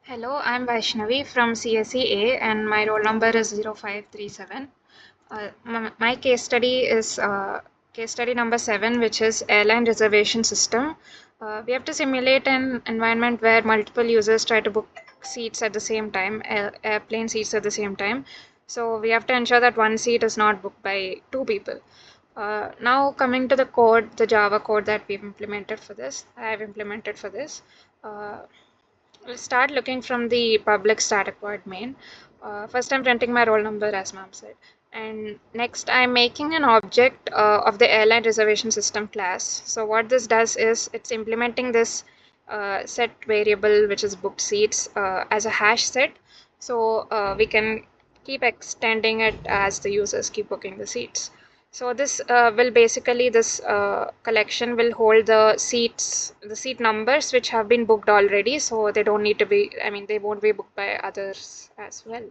Hello, I'm Vaishnavi from CSEA and my roll number is 0537. My case study is case study number 7, which is airline reservation system. We have to simulate an environment where multiple users try to book seats at the same time, airplane seats at the same time. So we have to ensure that one seat is not booked by two people. Now coming to the code, the Java code that we've implemented for this, I have implemented for this. We'll start looking from the public static void main. First, I'm printing my roll number as ma'am said. And next, I'm making an object of the airline reservation system class. So what this does is it's implementing this set variable, which is booked seats, as a hash set. So we can keep extending it as the users keep booking the seats. So this this collection will hold the seat numbers which have been booked already. So they don't need to be, they won't be booked by others as well.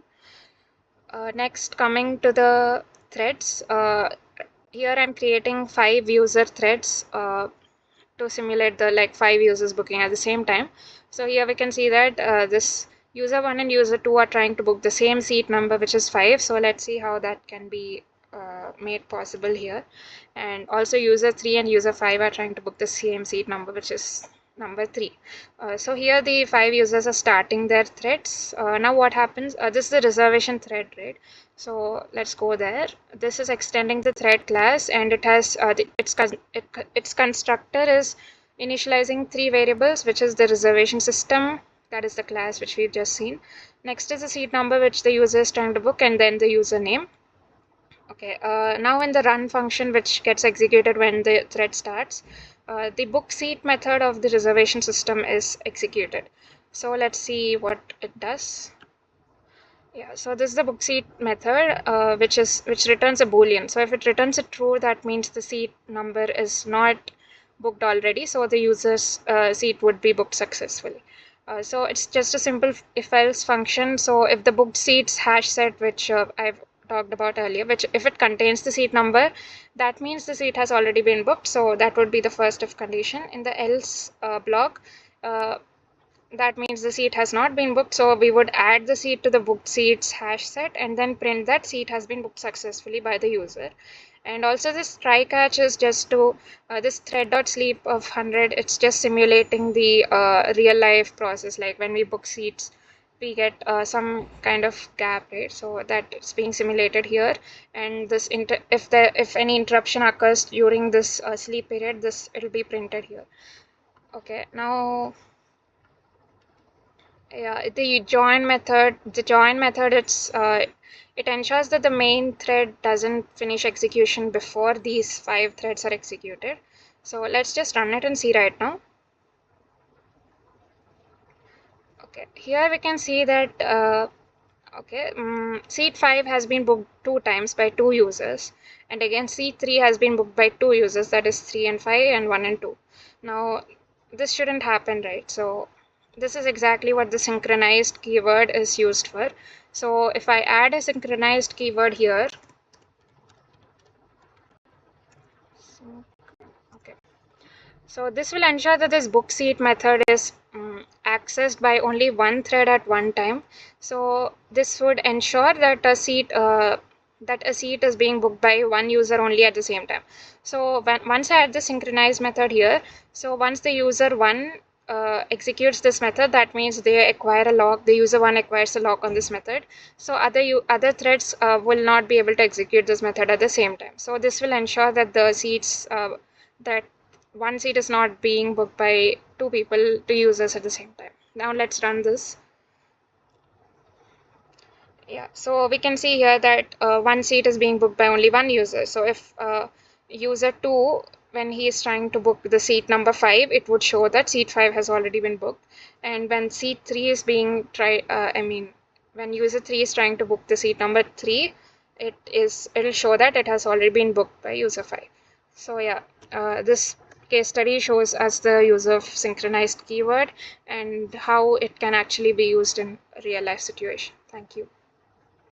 Next, coming to the threads, here I'm creating 5 user threads to simulate the 5 users booking at the same time. So here we can see that this user 1 and user 2 are trying to book the same seat number, which is 5. So let's see how that can be made possible here. And also user 3 and user 5 are trying to book the same seat number, which is number 3. So here the 5 users are starting their threads. Now what happens, this is the reservation thread, right? So let's go there. This is extending the thread class, and it has its constructor is initializing 3 variables, which is the reservation system, that is the class which we've just seen. Next is the seat number which the user is trying to book, and then the username. Okay, now in the run function which gets executed when the thread starts, the book seat method of the reservation system is executed. So let's see what it does. Yeah, so this is the book seat method, which returns a boolean. So if it returns a true, that means the seat number is not booked already, so the user's seat would be booked successfully. So it's just a simple if-else function. So if the booked seats hash set, which I've talked about earlier, which if it contains the seat number, that means the seat has already been booked. So that would be the first if condition. In the else block, that means the seat has not been booked. So we would add the seat to the booked seats hash set and then print that seat has been booked successfully by the user. And also this try catch is just to this thread.sleep of 100. It's just simulating the real life process, like when we book seats we get some kind of gap, right? So that it's being simulated here, and this if any interruption occurs during this sleep period, it'll be printed here. Okay, now yeah, the join method it ensures that the main thread doesn't finish execution before these 5 threads are executed. So let's just run it and see right now. Okay, here we can see that seat 5 has been booked 2 times by 2 users, and again seat 3 has been booked by 2 users, that is 3 and 5 and 1 and 2. Now this shouldn't happen, right? So this is exactly what the synchronized keyword is used for. So if I add a synchronized keyword here, so this will ensure that this book seat method is accessed by only one thread at one time. So this would ensure that a seat is being booked by one user only at the same time. So once I add the synchronized method here, so once the user 1 executes this method, that means they acquire a lock. The user 1 acquires a lock on this method. So other threads will not be able to execute this method at the same time. So this will ensure that the seats that one seat is not being booked by 2 people, 2 users at the same time. Now let's run this. Yeah, so we can see here that one seat is being booked by only one user. So if user 2, when he is trying to book the seat number 5, it would show that seat 5 has already been booked. And when seat 3 is being when user 3 is trying to book the seat number 3, it'll show that it has already been booked by user 5. So yeah, this case study shows us the use of synchronized keyword and how it can actually be used in a real life situation. Thank you.